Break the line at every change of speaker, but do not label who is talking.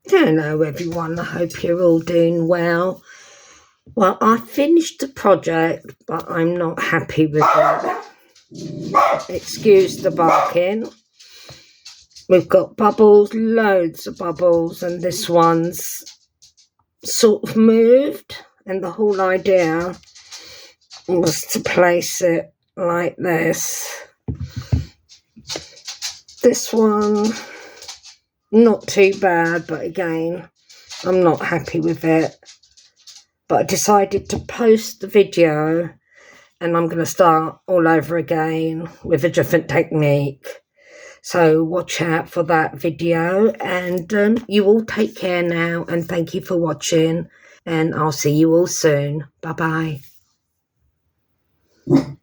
Hello everyone, I hope you're all doing well. Well, I finished the project, but I'm not happy with it. Excuse the barking. We've got bubbles, loads of bubbles, and this one's sort of moved, and the whole idea was to place it like this. This one, not too bad, but again, I'm not happy with it. But I decided to post the video, and I'm going to start all over again with a different technique. So watch out for that video, and you all take care now, and thank you for watching, and I'll see you all soon. Bye bye.